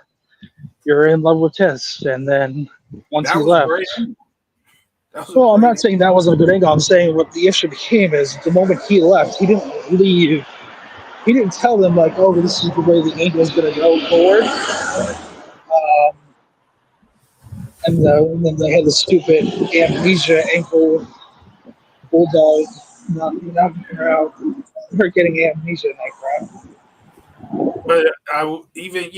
you're in love with Tess, and then once That he was great. left. That was a Well, I'm not great. saying that wasn't a good angle. I'm saying what the issue became is the moment he left, he didn't leave. He didn't tell them like, "Oh, this is the way the angle is going to go forward." And then they had the stupid amnesia ankle bulldog knocking her out. Her getting amnesia in that crap. But even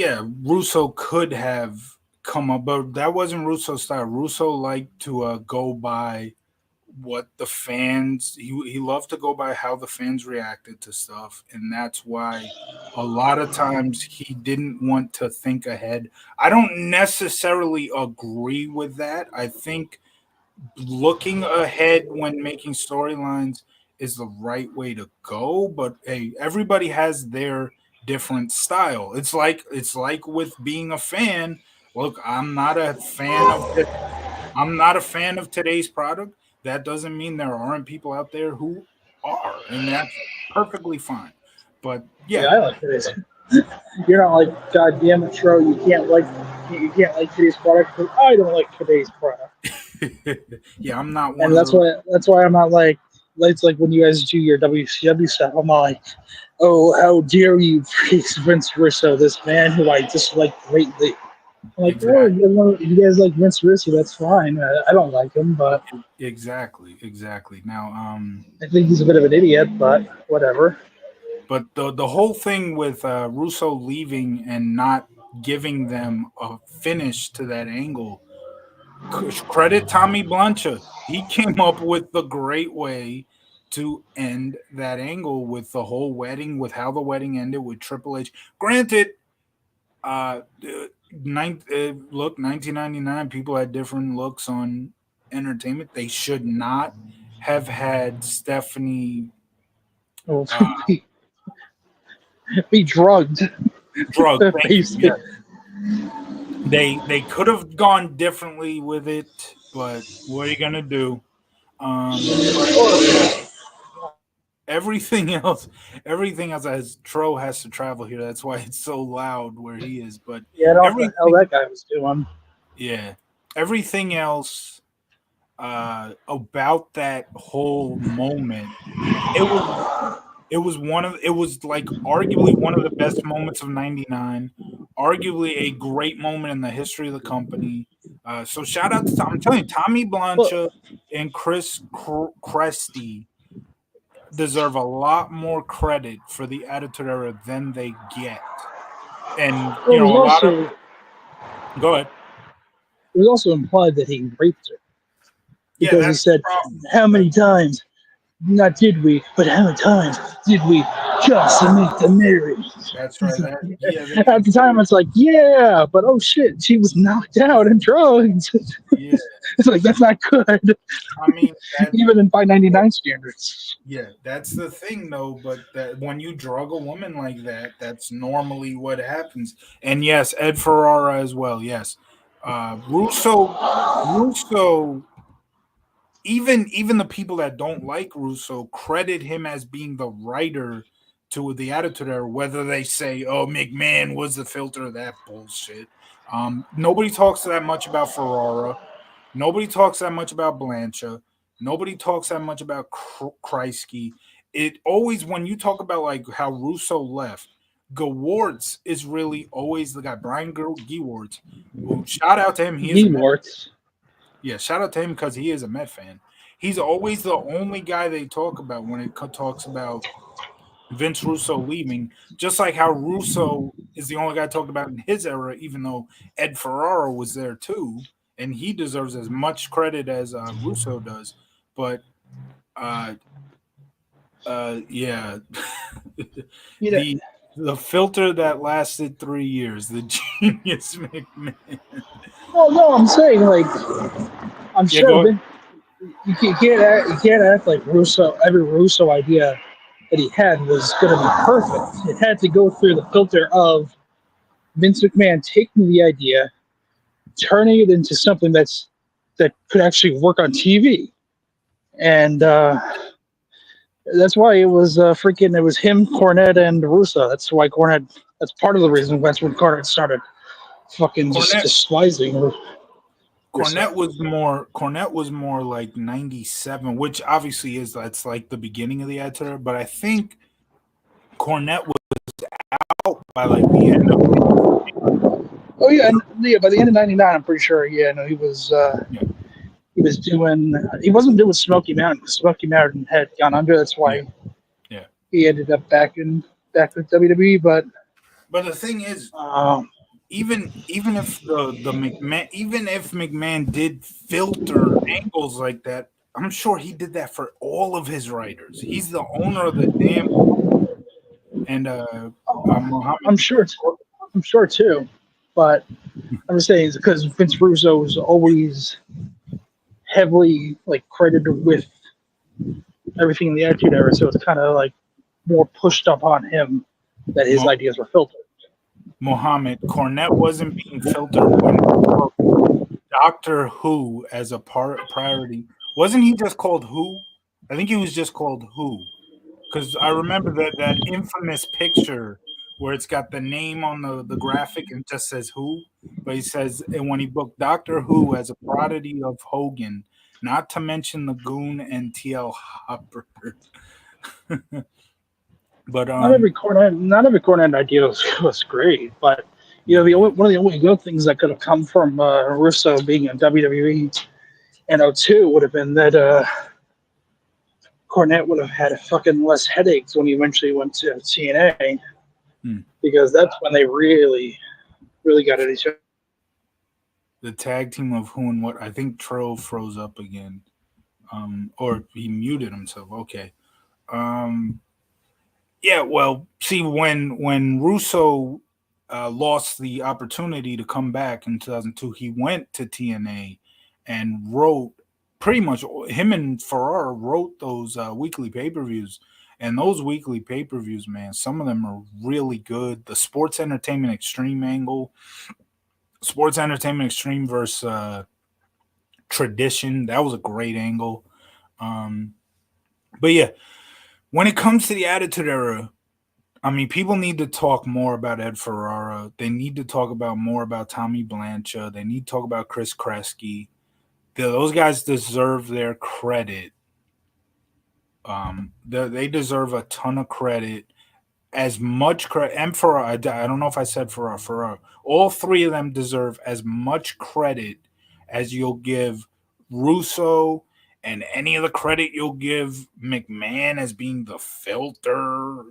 Russo could have come up, but that wasn't Russo's style. Russo liked to go by what the fans. He loved to go by how the fans reacted to stuff, and that's why a lot of times he didn't want to think ahead. I don't necessarily agree with that. I think looking ahead when making storylines is the right way to go, but hey, everybody has their different style. It's like with being a fan. Look, I'm not a fan of today's product. That doesn't mean there aren't people out there who are, and that's perfectly fine. But Yeah, yeah, I like today's. You're not like, God damn it, Tro, you can't like today's product. But I don't like today's product, yeah, I'm not one and of those. that's why I'm not like. It's like when you guys do your WCW stuff. I'm not like, oh, how dare you praise Vince Russo, this man who I dislike greatly. I'm like, oh, Exactly. if you guys like Vince Russo, that's fine. I don't like him, but Exactly. Now, I think he's a bit of an idiot. But whatever. but the whole thing with Russo leaving and not giving them a finish to that angle, credit Tommy Blancha. He came up with the great way to end that angle with the whole wedding, with how the wedding ended with Triple H. Granted, uh, look, 1999, people had different looks on entertainment. They should not have had Stephanie Well, uh, be drugged, drug. Thank you. basically. Yeah, they could have gone differently with it, but what are you gonna do? But yeah, everything else, everything else as Tro has to travel here. That's why it's so loud where he is. But Yeah, I don't know what the hell everything, that guy was doing. yeah, everything else about that whole moment, it was it was like arguably one of the best moments of '99, arguably a great moment in the history of the company. So shout out to I'm telling you, Tommy Well, Blancha and Chris Cresty deserve a lot more credit for the Attitude Era than they get. And well, a lot of go ahead. it was also implied that he raped her Yeah, because he that's the said, problem. "How many times? Not did we, but how many times did we just to make them married?" That's right. It's That like, yeah, at the time, it's like, yeah, but oh shit, she was knocked out and drugged. yeah. It's like that's not good, I mean that even in 599 standards. yeah, that's the thing though, but that when you drug a woman like that, that's normally what happens. And yes, Ed Ferrara as well. Yes. Russo, even the people that don't like Russo credit him as being the writer to the Attitude Era, whether they say, "Oh, McMahon was the filter," that bullshit. Nobody talks that much about Ferrara. Nobody talks that much about Blancha. Nobody talks that much about Kreisky. It always when you talk about like how Russo left, Gewartz is really always the guy. Brian Gewartz, who shout out to him. He is a Met. Gewartz. Yeah, shout out to him because he is a Met fan. He's always the only guy they talk about when it talks about Vince Russo leaving. Just like how Russo is the only guy talked about in his era, even though Ed Ferraro was there too, and he deserves as much credit as Russo does. But yeah, You know, the filter that lasted 3 years, the genius McMahon. well, no, I'm saying like I'm Yeah, sure go ahead. you can't act like Russo. Every Russo idea that he had was going to be perfect. It had to go through the filter of Vince McMahon taking the idea, turning it into something that could actually work on TV, and that's why it was it was him, Cornette, and Russo. That's why Cornette. That's part of the reason that's when Cornette started fucking just Cornette despising Russo. Cornette was more like 97, which obviously that's like the beginning of the Attitude, but I think Cornette was out by like the end of Oh yeah, and yeah. By the end of '99, I'm pretty sure. Yeah, no, he was. yeah, He was doing. He wasn't doing Smoky Mountain because Smoky Mountain had gone under. That's yeah, why yeah. he ended up back with WWE. But But the thing is, um, even if the McMahon even if McMahon did filter angles like that, I'm sure he did that for all of his writers. He's the owner of the damn and Muhammad. I'm sure. I'm sure too. But I'm just saying, it's because Vince Russo was always heavily like credited with everything in the Attitude Era, so it's kind of like more pushed up on him that his ideas were filtered. Muhammad Cornette wasn't being filtered when he took Doctor Who as a priority. Wasn't he just called Who? I think he was just called Who. Because I remember that infamous picture where it's got the name on the graphic and just says Who. But he says, and when he booked Doctor Who as a prodigy of Hogan, not to mention the Goon and TL Hopper. But Not every Cornette idea was great, but one of the only good things that could have come from Russo being in WWE in '02 would have been that Cornette would have had fucking less headaches when he eventually went to TNA, Hmm. because that's when they really got at each other. the tag team of Who and What, I think Tro froze up again. Or he muted himself. Okay. Um, yeah, well, see, when Russo lost the opportunity to come back in 2002, he went to TNA and wrote pretty much him and Ferrara wrote those weekly pay per views. And those weekly pay per views, man, some of them are really good. The Sports Entertainment Extreme angle, Sports Entertainment Extreme versus Tradition, that was a great angle. But yeah, when it comes to the Attitude Era, I mean, people need to talk more about Ed Ferrara. They need to talk about more about Tommy Blancha. They need to talk about Chris Kresge. Those guys deserve their credit. They deserve a ton of credit. As much credit. And Ferrara, I don't know if I said Ferrara. All three of them deserve as much credit as you'll give Russo and any of the credit you'll give McMahon as being the filter,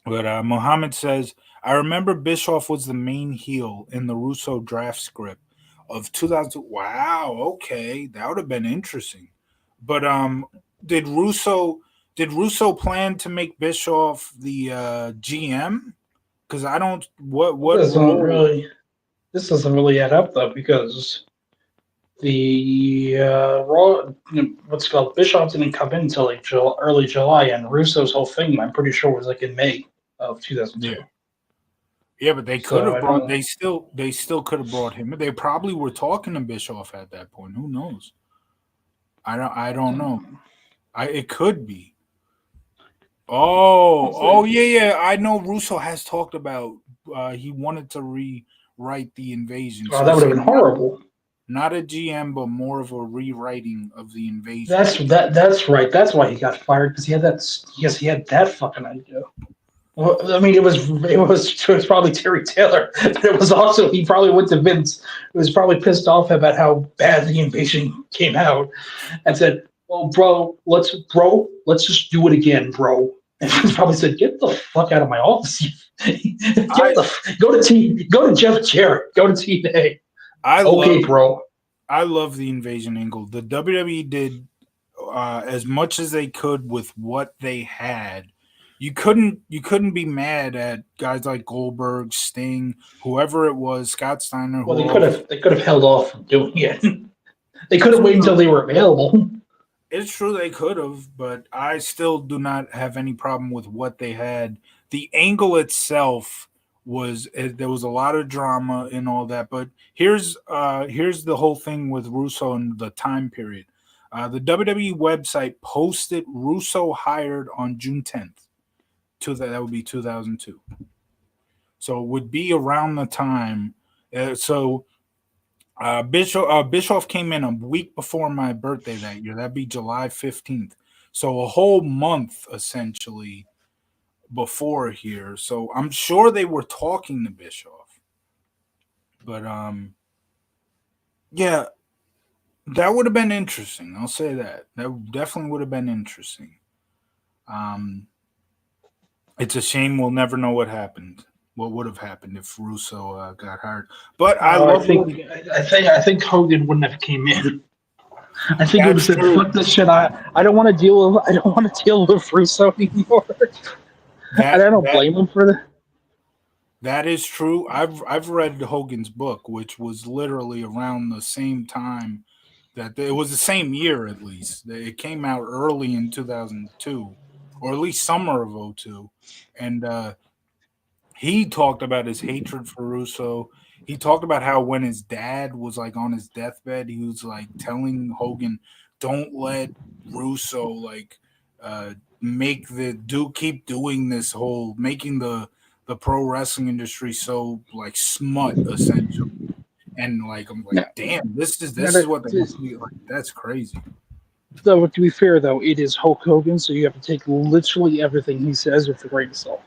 But Muhammad says, I remember Bischoff was the main heel in the Russo draft script of 2000. Wow, okay, that would have been interesting. But did Russo plan to make Bischoff the GM? Because I don't. What Doesn't role? really this doesn't really add up though, because the Raw, what's it called, Bischoff didn't come in until like early July, and Russo's whole thing, I'm pretty sure, was like in May of 2002. Yeah, yeah, but they could So have I brought. don't. They still could have brought him. They probably were talking to Bischoff at that point. Who knows? I don't know. It could be. Oh, yeah, yeah. I know Russo has talked about he wanted to rewrite the invasion. Oh, So that he would have said been horrible. not a GM, but more of a rewriting of the invasion. That's right. That's why he got fired, because he had that. Yes, he had that fucking idea. Well, I mean, it was probably Terry Taylor, but it was also, he probably went to Vince. He was probably pissed off about how bad the invasion came out, and said, "Well, let's just do it again, bro." And Vince probably said, "Get the fuck out of my office! I Go to Jeff Jarrett. Go to TNA." I Okay, love bro. I love the invasion angle. The WWE did as much as they could with what they had. you couldn't be mad at guys like Goldberg, Sting, whoever it was, Scott Steiner, Well, who else. they could have held off from doing it. They could have True, waited until they were available. it's true they could have, but I still do not have any problem with what they had. The angle itself there was a lot of drama and all that, but here's the whole thing with Russo and the time period. The WWE website posted Russo hired on June 10th. That would be 2002. So it would be around the time. Bischoff came in a week before my birthday that year. That'd be July 15th. So a whole month essentially before here. So I'm sure they were talking to Bischoff. But yeah, that would have been interesting. I'll say that. That definitely would have been interesting. Um it's a shame we'll never know what happened. What would have happened if Russo got hired? But I I love think I think Hogan wouldn't have came in. I think he would have that's said, true. "Fuck this shit. I don't want to deal with Russo anymore." And That I don't that blame him for that. That is true. I've read Hogan's book, which was literally around the same time that it was the same year at least. It came out early in 2002, or at least summer of '02, and he talked about his hatred for Russo. He talked about how when his dad was like on his deathbed, he was like telling Hogan, "Don't let Russo like make the do keep doing this whole making the pro wrestling industry so like smut essentially." And like I'm like, Yeah. damn, Now this is what they must be like. That's crazy. though, to be fair, though, it is Hulk Hogan, so you have to take literally everything he says with a grain of salt.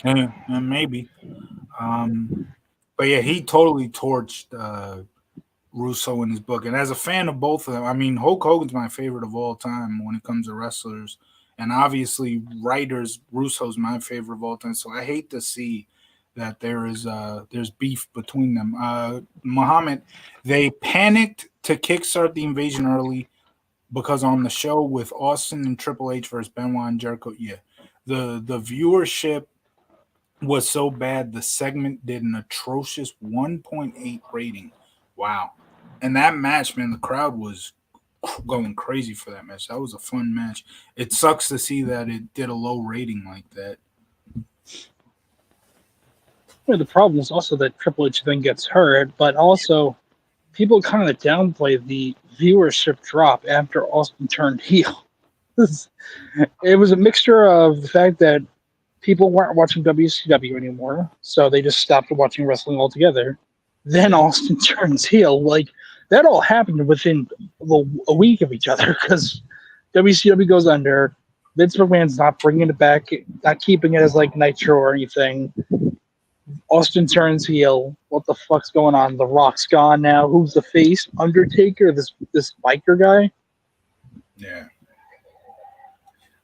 Yeah, maybe. Um, but yeah, he totally torched Russo in his book. And as a fan of both of them, I mean, Hulk Hogan's my favorite of all time when it comes to wrestlers. And obviously, writers, Russo's my favorite of all time. So I hate to see that there's beef between them. Muhammad, they panicked to kickstart the invasion early because on the show with Austin and Triple H versus Benoit and Jericho, yeah, the viewership was so bad the segment did an atrocious 1.8 rating. Wow. And that match, man, the crowd was going crazy for that match. That was a fun match. It sucks to see that it did a low rating like that. The problem is also that Triple H then gets hurt, but also people kind of downplay the viewership drop after Austin turned heel. It was a mixture of the fact that people weren't watching WCW anymore, so they just stopped watching wrestling altogether. Then Yeah. Austin turns heel. Like that all happened within a week of each other because WCW goes under. Vince McMahon's not bringing it back, not keeping it as like Nitro or anything. Austin turns heel. What the fuck's going on? The Rock's gone now. Who's the face? Undertaker, this biker guy. Yeah.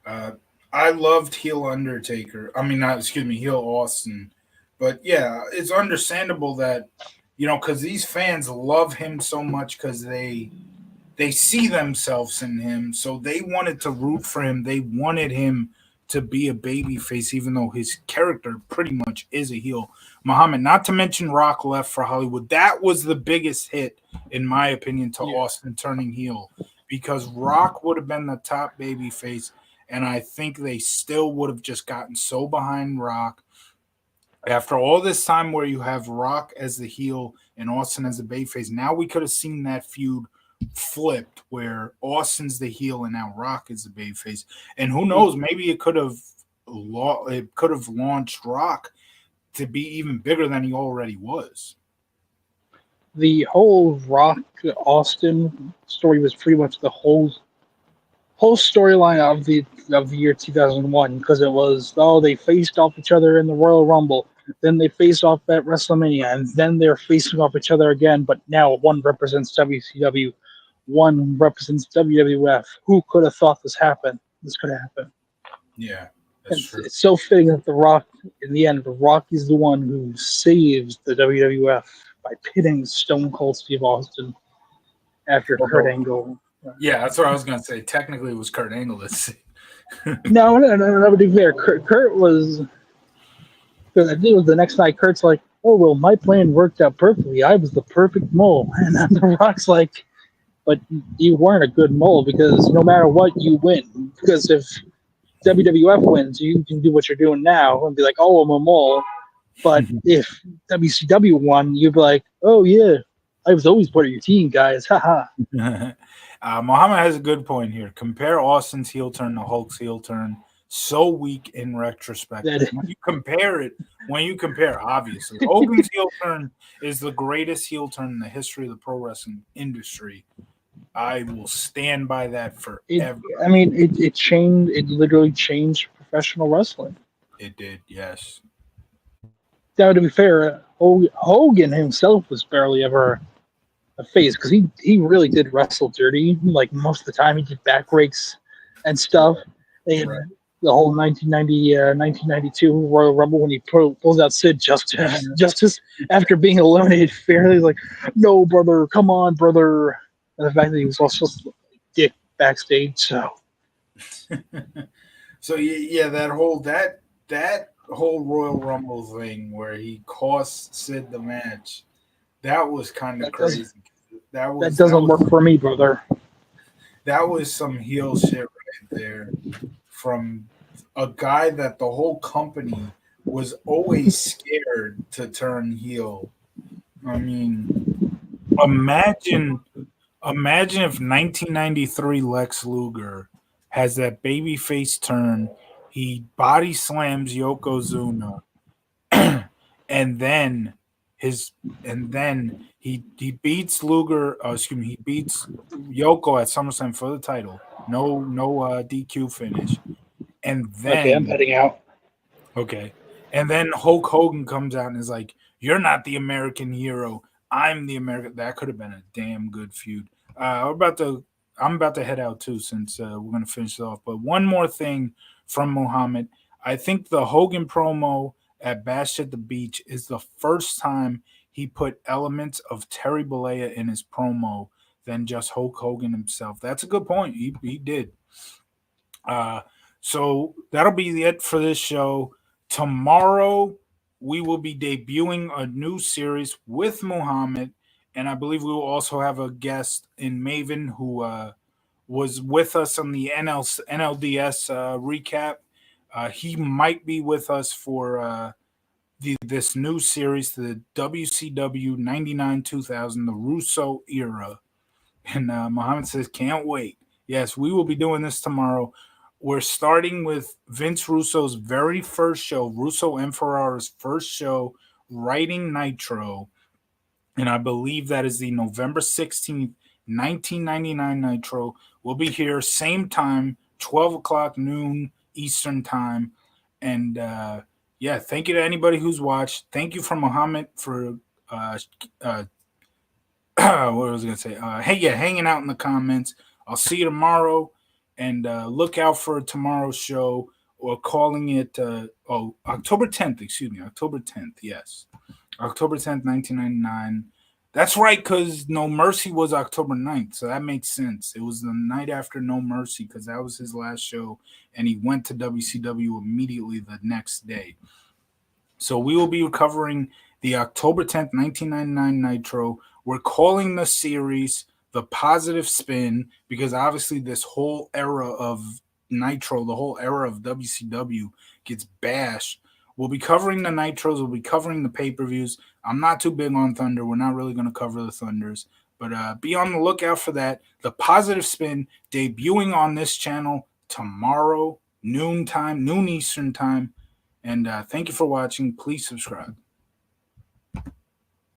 Uh, I loved heel Undertaker. I mean, not excuse me, heel Austin. But yeah, it's understandable that because these fans love him so much because they see themselves in him, so they wanted to root for him. They wanted him to be a baby face, even though his character pretty much is a heel. Muhammad, not to mention Rock left for Hollywood. That was the biggest hit, in my opinion, to Yeah. Austin turning heel because Rock would have been the top baby face, and I think they still would have just gotten so behind Rock after all this time where you have Rock as the heel and Austin as the babyface. Now we could have seen that feud flipped where Austin's the heel and now Rock is the babyface. And who knows, maybe it could have launched Rock to be even bigger than he already was. The whole Rock Austin story was pretty much the whole storyline of the year 2001 because it was they faced off each other in the Royal Rumble, then they face off at WrestleMania, and then they're facing off each other again. But now one represents WCW, one represents WWF. Who could have thought this could happen? Yeah, that's And true. it's so fitting that The Rock, in the end, The Rock is the one who saves the WWF by pitting Stone Cold Steve Austin after Kurt Although, Angle. yeah, that's what I was gonna say. Technically, it was Kurt Angle this. No, to be fair, Kurt was, because I think it was the next night. Kurt's like, "Oh well, my plan worked out perfectly. I was the perfect mole," and then The Rock's like, "But you weren't a good mole because no matter what, you win. Because if WWF wins, you can do what you're doing now and be like, oh, I'm a mole. But if WCW won, you'd be like, oh yeah, I was always part of your team, guys. Haha." Muhammad has a good point here. Compare Austin's heel turn to Hulk's heel turn. So weak in retrospect. That When you compare, obviously, Hogan's heel turn is the greatest heel turn in the history of the pro wrestling industry. I will stand by that forever. it changed. It literally changed professional wrestling. It did, yes. Now, to be fair, Hogan himself was barely ever a face because he really did wrestle dirty. Like most of the time, he did back rakes and stuff. And Right. the whole 1992 Royal Rumble when he pulls out Sid Justice after being eliminated fairly, like, no, brother, come on, brother. And the fact that he was also a dick backstage. So yeah, that whole Royal Rumble thing where he cost Sid the match, that was kind of That doesn't crazy. That that was that doesn't was work for me, brother. that was some heel shit right there from a guy that the whole company was always scared to turn heel. I mean, imagine imagine if 1993 Lex Luger has that baby face turn, he body slams Yokozuna, and then his and then he beats Luger. Excuse me, he beats Yoko at SummerSlam for the title. No DQ finish, and Okay, I'm then heading out. okay, and then Hulk Hogan comes out and is like, "You're not the American hero. I'm the American." That could have been a damn good feud. I'm about to head out too, since we're gonna finish it off. But one more thing from Muhammad. I think the Hogan promo at Bash at the Beach is the first time he put elements of Terry Bollea in his promo than just Hulk Hogan himself. That's a good point. He did. Uh, so that'll be it for this show. Tomorrow, we will be debuting a new series with Muhammad, and I believe we will also have a guest in Maven who was with us on the NLDS recap. He might be with us for this new series, the WCW 99 2000, the Russo era. And Muhammad says, can't wait. Yes, we will be doing this tomorrow. We're starting with Vince Russo's very first show, Russo and Ferrara's first show, writing Nitro. And I believe that is the November 16th, 1999 Nitro. We'll be here, same time, 12 o'clock noon Eastern time. And yeah, thank you to anybody who's watched. Thank you for Muhammad for uh, uh, what was I gonna say? Hey, yeah, hanging out in the comments. I'll see you tomorrow, and look out for tomorrow's show. Or calling it October 10th. Excuse me, October 10th. Yes, October 10th, 1999. That's right, because No Mercy was October 9th, so that makes sense. It was the night after No Mercy because that was his last show, and he went to WCW immediately the next day. So we will be covering the October 10th, 1999 Nitro. We're calling the series the Positive Spin because obviously this whole era of Nitro, the whole era of WCW gets bashed. We'll be covering the Nitros. We'll be covering the pay-per-views. I'm not too big on Thunder. We're not really going to cover the Thunders. But be on the lookout for that. The Positive Spin debuting on this channel tomorrow, noon Eastern time. And thank you for watching. Please subscribe.